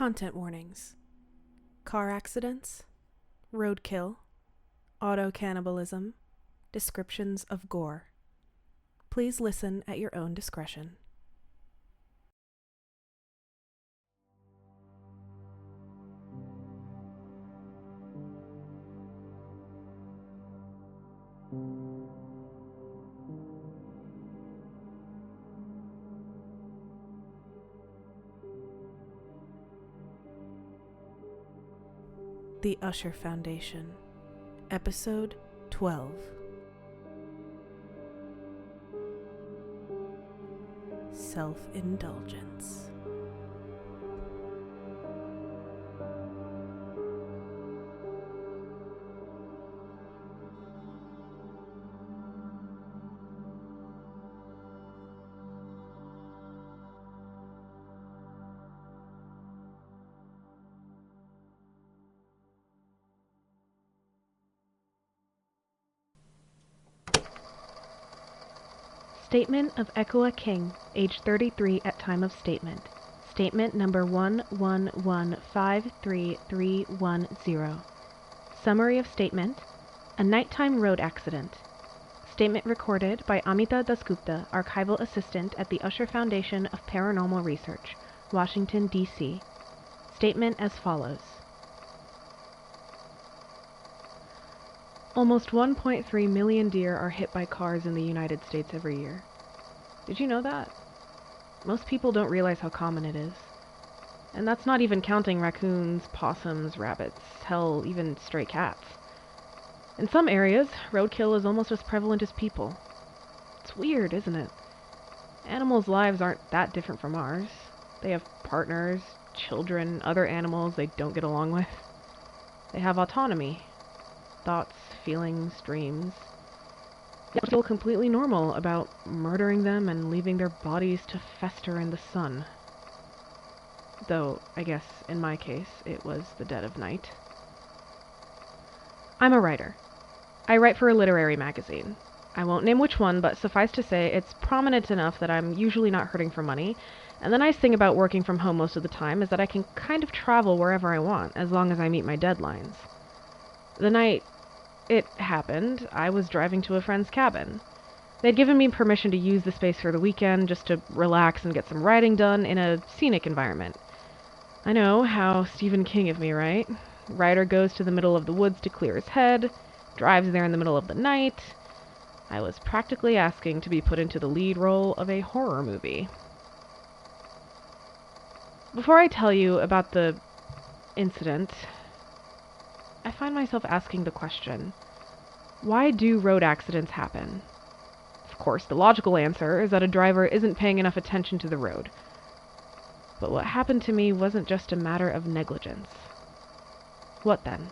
Content warnings. Car accidents, roadkill, auto-cannibalism, descriptions of gore. Please listen at your own discretion. The Usher Foundation, Episode 12. Self-Indulgence. Statement of Ekua King, age 33 at time of statement. Statement number 111533310. Summary of statement. A nighttime road accident. Statement recorded by Amita Dasgupta, archival assistant at the Usher Foundation of Paranormal Research, Washington, D.C. Statement as follows. Almost 1.3 million deer are hit by cars in the United States every year. Did you know that? Most people don't realize how common it is. And that's not even counting raccoons, possums, rabbits, hell, even stray cats. In some areas, roadkill is almost as prevalent as people. It's weird, isn't it? Animals' lives aren't that different from ours. They have partners, children, other animals they don't get along with. They have autonomy. Thoughts, feelings, dreams. They feel completely normal about murdering them and leaving their bodies to fester in the sun. Though, I guess, in my case, it was the dead of night. I'm a writer. I write for a literary magazine. I won't name which one, but suffice to say, it's prominent enough that I'm usually not hurting for money, and the nice thing about working from home most of the time is that I can kind of travel wherever I want, as long as I meet my deadlines. The night it happened, I was driving to a friend's cabin. They'd given me permission to use the space for the weekend, just to relax and get some writing done in a scenic environment. I know, how Stephen King of me, right? Writer goes to the middle of the woods to clear his head, drives there in the middle of the night. I was practically asking to be put into the lead role of a horror movie. Before I tell you about the incident, I find myself asking the question, why do road accidents happen? Of course, the logical answer is that a driver isn't paying enough attention to the road. But what happened to me wasn't just a matter of negligence. What then?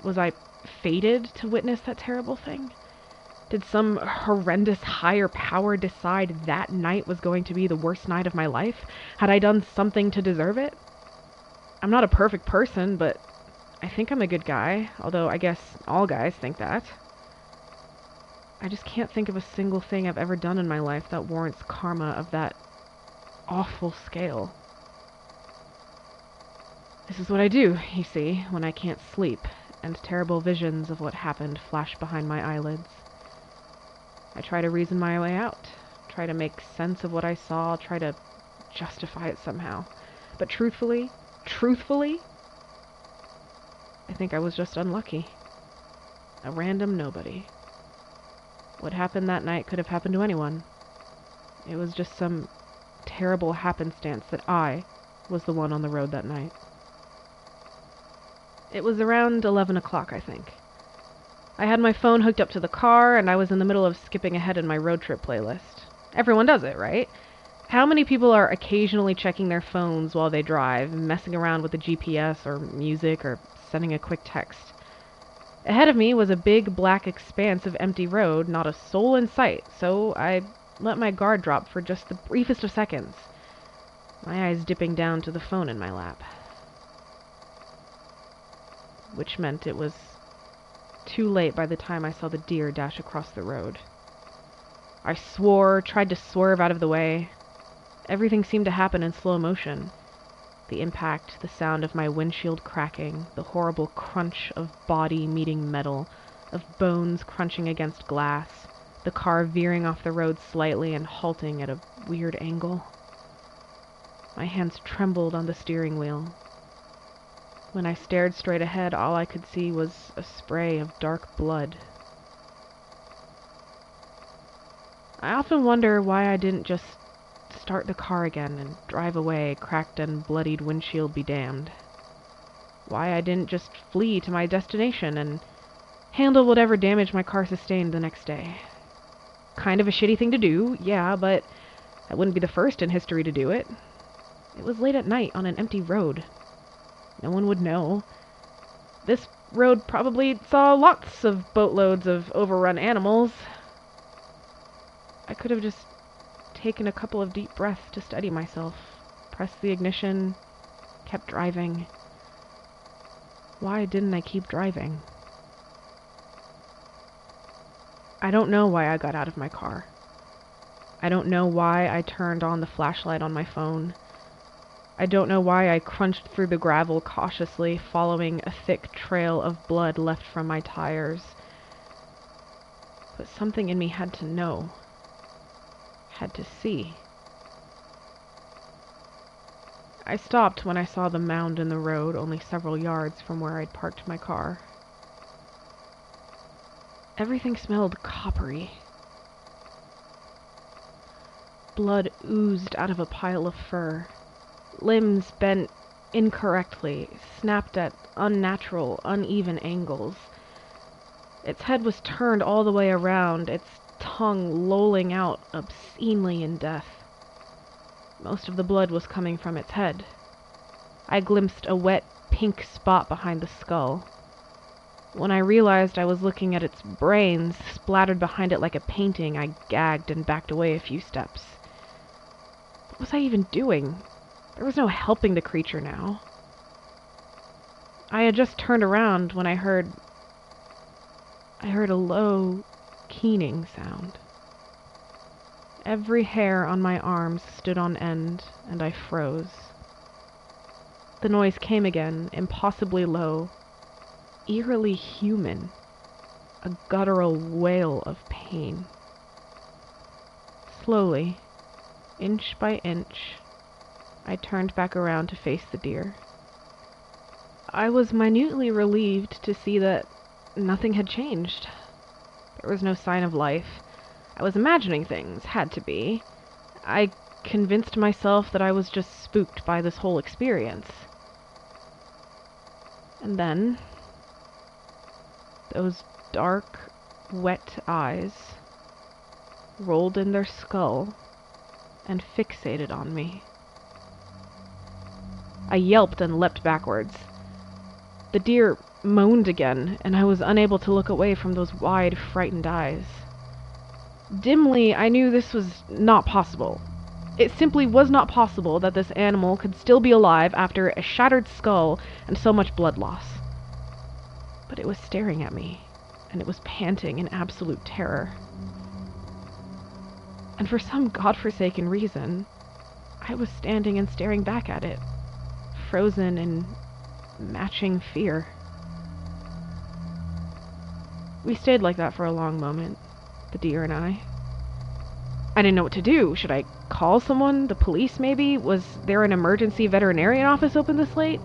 Was I fated to witness that terrible thing? Did some horrendous higher power decide that night was going to be the worst night of my life? Had I done something to deserve it? I'm not a perfect person, but I think I'm a good guy, although I guess all guys think that. I just can't think of a single thing I've ever done in my life that warrants karma of that awful scale. This is what I do, you see, when I can't sleep, and terrible visions of what happened flash behind my eyelids. I try to reason my way out, try to make sense of what I saw, try to justify it somehow. But truthfully, I think I was just unlucky. A random nobody. What happened that night could have happened to anyone. It was just some terrible happenstance that I was the one on the road that night. It was around 11 o'clock, I think. I had my phone hooked up to the car, and I was in the middle of skipping ahead in my road trip playlist. Everyone does it, right? How many people are occasionally checking their phones while they drive, messing around with the GPS or music or sending a quick text? Ahead of me was a big black expanse of empty road, not a soul in sight, so I let my guard drop for just the briefest of seconds, my eyes dipping down to the phone in my lap. Which meant it was too late by the time I saw the deer dash across the road. I swore, tried to swerve out of the way. Everything seemed to happen in slow motion. The impact, the sound of my windshield cracking, the horrible crunch of body meeting metal, of bones crunching against glass, the car veering off the road slightly and halting at a weird angle. My hands trembled on the steering wheel. When I stared straight ahead, all I could see was a spray of dark blood. I often wonder why I didn't just start the car again and drive away, cracked and bloodied windshield be damned. Why I didn't just flee to my destination and handle whatever damage my car sustained the next day. Kind of a shitty thing to do, yeah, but I wouldn't be the first in history to do it. It was late at night on an empty road. No one would know. This road probably saw lots of boatloads of overrun animals. I could have just taken a couple of deep breaths to steady myself, pressed the ignition, kept driving. Why didn't I keep driving? I don't know why I got out of my car. I don't know why I turned on the flashlight on my phone. I don't know why I crunched through the gravel cautiously, following a thick trail of blood left from my tires. But something in me had to know. Had to see. I stopped when I saw the mound in the road, only several yards from where I'd parked my car. Everything smelled coppery. Blood oozed out of a pile of fur. Limbs bent incorrectly, snapped at unnatural, uneven angles. Its head was turned all the way around, its tongue lolling out obscenely in death. Most of the blood was coming from its head. I glimpsed a wet, pink spot behind the skull. When I realized I was looking at its brains splattered behind it like a painting, I gagged and backed away a few steps. What was I even doing? There was no helping the creature now. I had just turned around when I heard a low, keening sound. Every hair on my arms stood on end, and I froze. The noise came again, impossibly low, eerily human, a guttural wail of pain. Slowly, inch by inch, I turned back around to face the deer. I was minutely relieved to see that nothing had changed. There was no sign of life. I was imagining things, had to be. I convinced myself that I was just spooked by this whole experience. And then, those dark, wet eyes rolled in their skull and fixated on me. I yelped and leapt backwards. The deer moaned again, and I was unable to look away from those wide, frightened eyes. Dimly, I knew this was not possible. It simply was not possible that this animal could still be alive after a shattered skull and so much blood loss. But it was staring at me, and it was panting in absolute terror. And for some godforsaken reason, I was standing and staring back at it, frozen in matching fear. We stayed like that for a long moment, the deer and I. I didn't know what to do. Should I call someone? The police, maybe? Was there an emergency veterinarian office open this late?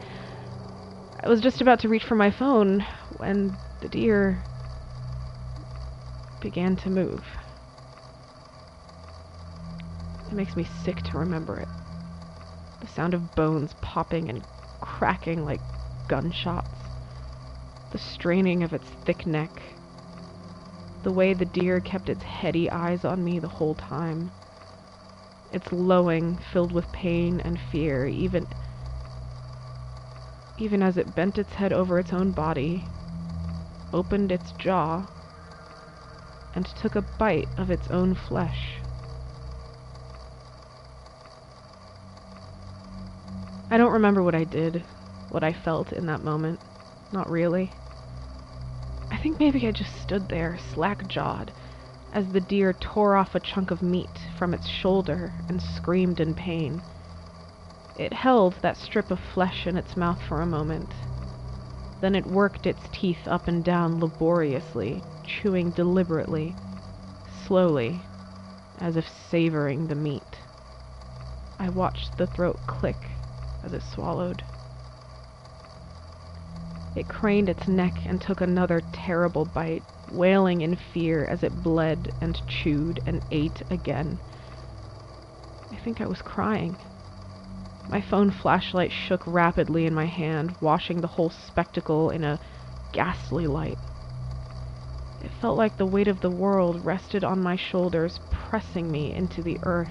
I was just about to reach for my phone when the deer began to move. It makes me sick to remember it. The sound of bones popping and cracking like gunshots. The straining of its thick neck. The way the deer kept its heady eyes on me the whole time. Its lowing filled with pain and fear, even as it bent its head over its own body, opened its jaw, and took a bite of its own flesh. I don't remember what I did, what I felt in that moment. Not really. I think maybe I just stood there, slack-jawed, as the deer tore off a chunk of meat from its shoulder and screamed in pain. It held that strip of flesh in its mouth for a moment. Then it worked its teeth up and down laboriously, chewing deliberately, slowly, as if savoring the meat. I watched the throat click as it swallowed. It craned its neck and took another terrible bite, wailing in fear as it bled and chewed and ate again. I think I was crying. My phone flashlight shook rapidly in my hand, washing the whole spectacle in a ghastly light. It felt like the weight of the world rested on my shoulders, pressing me into the earth,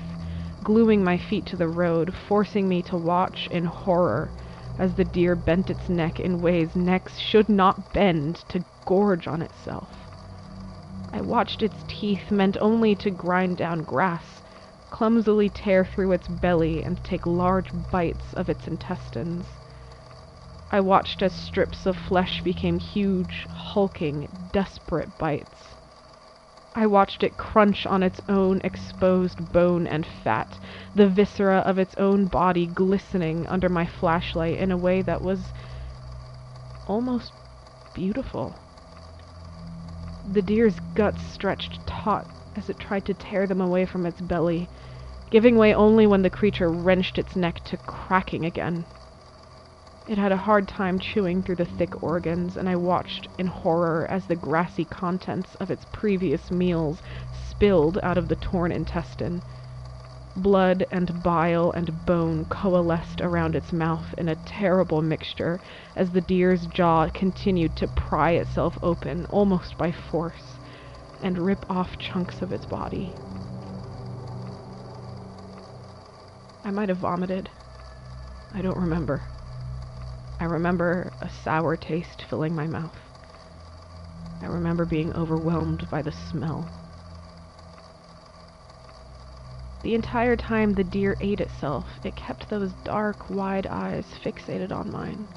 gluing my feet to the road, forcing me to watch in horror as the deer bent its neck in ways necks should not bend to gorge on itself. I watched its teeth, meant only to grind down grass, clumsily tear through its belly and take large bites of its intestines. I watched as strips of flesh became huge, hulking, desperate bites. I watched it crunch on its own exposed bone and fat, the viscera of its own body glistening under my flashlight in a way that was almost beautiful. The deer's guts stretched taut as it tried to tear them away from its belly, giving way only when the creature wrenched its neck to cracking again. It had a hard time chewing through the thick organs, and I watched in horror as the grassy contents of its previous meals spilled out of the torn intestine. Blood and bile and bone coalesced around its mouth in a terrible mixture as the deer's jaw continued to pry itself open, almost by force, and rip off chunks of its body. I might have vomited. I don't remember. I remember a sour taste filling my mouth. I remember being overwhelmed by the smell. The entire time the deer ate itself, it kept those dark, wide eyes fixated on mine.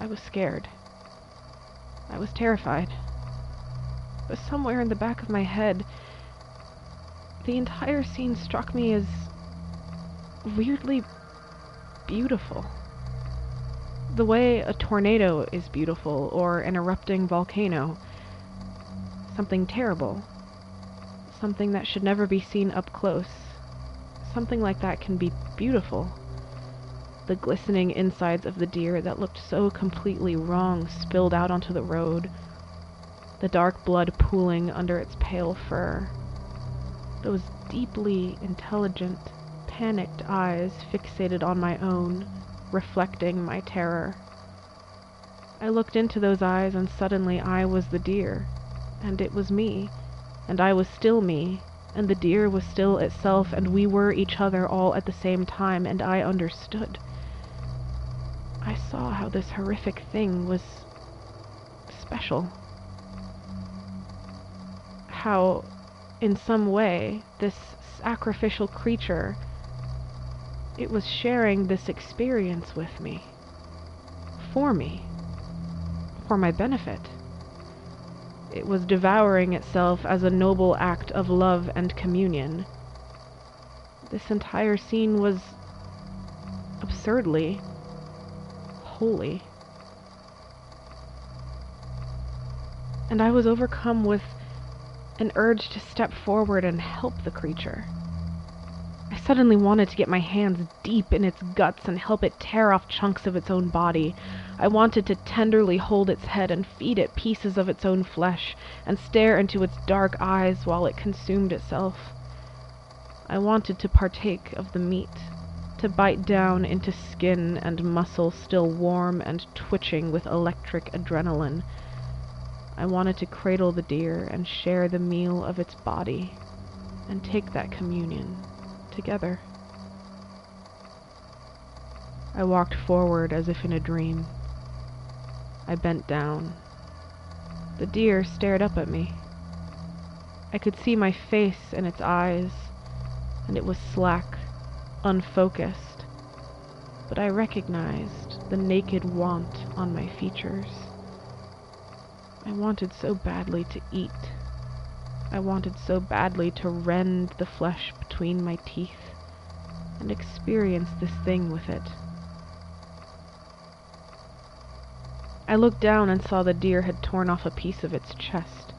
I was scared. I was terrified. But somewhere in the back of my head, the entire scene struck me as weirdly beautiful. The way a tornado is beautiful, or an erupting volcano. Something terrible. Something that should never be seen up close. Something like that can be beautiful. The glistening insides of the deer that looked so completely wrong spilled out onto the road. The dark blood pooling under its pale fur. Those deeply intelligent, panicked eyes fixated on my own, reflecting my terror. I looked into those eyes, and suddenly I was the deer, and it was me, and I was still me, and the deer was still itself, and we were each other all at the same time, and I understood. I saw how this horrific thing was special. How, in some way, this sacrificial creature, it was sharing this experience with me, for my benefit. It was devouring itself as a noble act of love and communion. This entire scene was absurdly holy. And I was overcome with an urge to step forward and help the creature. I suddenly wanted to get my hands deep in its guts and help it tear off chunks of its own body. I wanted to tenderly hold its head and feed it pieces of its own flesh and stare into its dark eyes while it consumed itself. I wanted to partake of the meat, to bite down into skin and muscle still warm and twitching with electric adrenaline. I wanted to cradle the deer and share the meal of its body and take that communion together. I walked forward as if in a dream. I bent down. The deer stared up at me. I could see my face in its eyes, and it was slack, unfocused, but I recognized the naked want on my features. I wanted so badly to eat. I wanted so badly to rend the flesh between my teeth and experience this thing with it. I looked down and saw the deer had torn off a piece of its chest.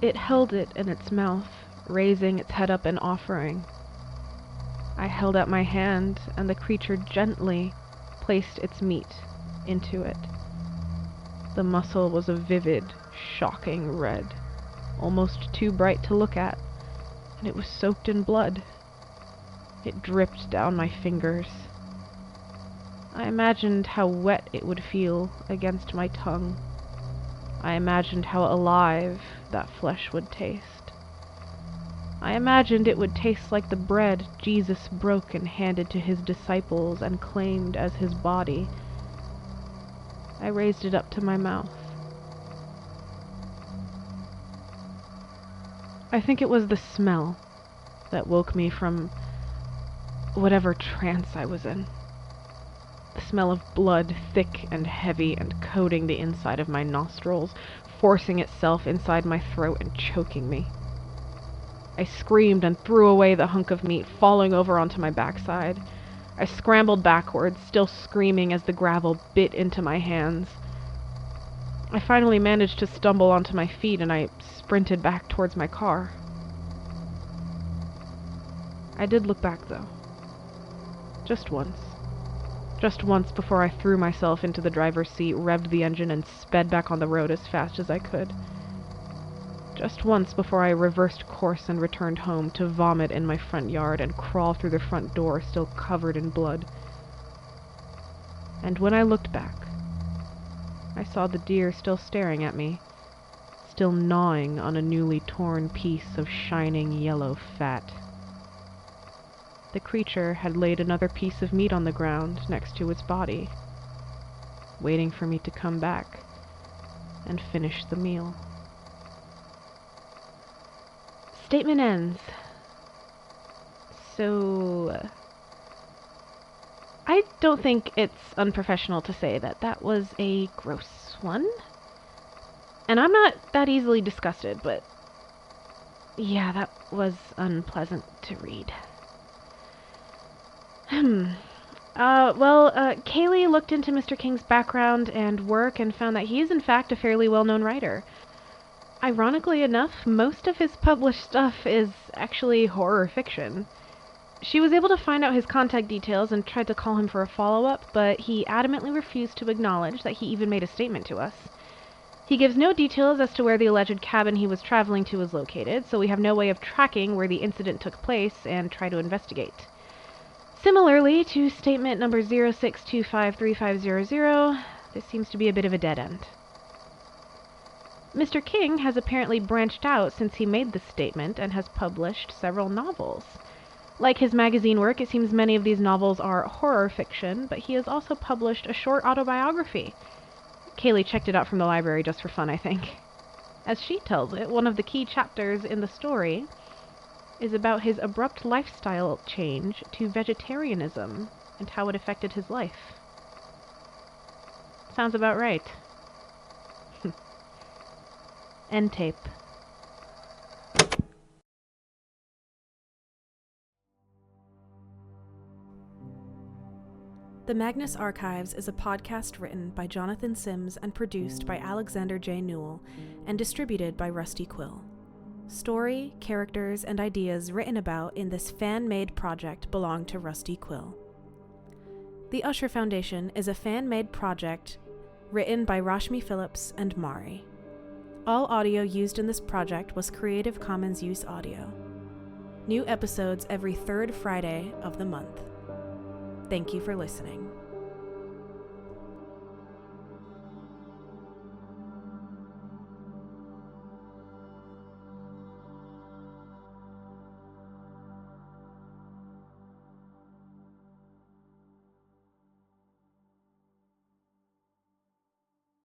It held it in its mouth, raising its head up in offering. I held out my hand, and the creature gently placed its meat into it. The muscle was a vivid, shocking red, almost too bright to look at, and it was soaked in blood. It dripped down my fingers. I imagined how wet it would feel against my tongue. I imagined how alive that flesh would taste. I imagined it would taste like the bread Jesus broke and handed to his disciples and claimed as his body. I raised it up to my mouth. I think it was the smell that woke me from whatever trance I was in. The smell of blood, thick and heavy and coating the inside of my nostrils, forcing itself inside my throat and choking me. I screamed and threw away the hunk of meat, falling over onto my backside. I scrambled backwards, still screaming as the gravel bit into my hands. I finally managed to stumble onto my feet, and I sprinted back towards my car. I did look back, though. Just once. Just once before I threw myself into the driver's seat, revved the engine, and sped back on the road as fast as I could. Just once before I reversed course and returned home to vomit in my front yard and crawl through the front door still covered in blood. And when I looked back, I saw the deer still staring at me, still gnawing on a newly torn piece of shining yellow fat. The creature had laid another piece of meat on the ground next to its body, waiting for me to come back and finish the meal. Statement ends. So, I don't think it's unprofessional to say that that was a gross one. And I'm not that easily disgusted, but yeah, that was unpleasant to read. Kaylee looked into Mr. King's background and work and found that he is in fact a fairly well-known writer. Ironically enough, most of his published stuff is actually horror fiction. She was able to find out his contact details and tried to call him for a follow-up, but he adamantly refused to acknowledge that he even made a statement to us. He gives no details as to where the alleged cabin he was traveling to was located, so we have no way of tracking where the incident took place and try to investigate. Similarly to statement number 06253500, this seems to be a bit of a dead end. Mr. King has apparently branched out since he made this statement and has published several novels. Like his magazine work, it seems many of these novels are horror fiction, but he has also published a short autobiography. Kaylee checked it out from the library just for fun, I think. As she tells it, one of the key chapters in the story is about his abrupt lifestyle change to vegetarianism and how it affected his life. Sounds about right. End tape. The Magnus Archives is a podcast written by Jonathan Sims and produced by Alexander J. Newell and distributed by Rusty Quill. Story, characters, and ideas written about in this fan-made project belong to Rusty Quill. The Usher Foundation is a fan-made project written by Rashmi Phillips and Mari. All audio used in this project was Creative Commons Use Audio. New episodes every third Friday of the month. Thank you for listening.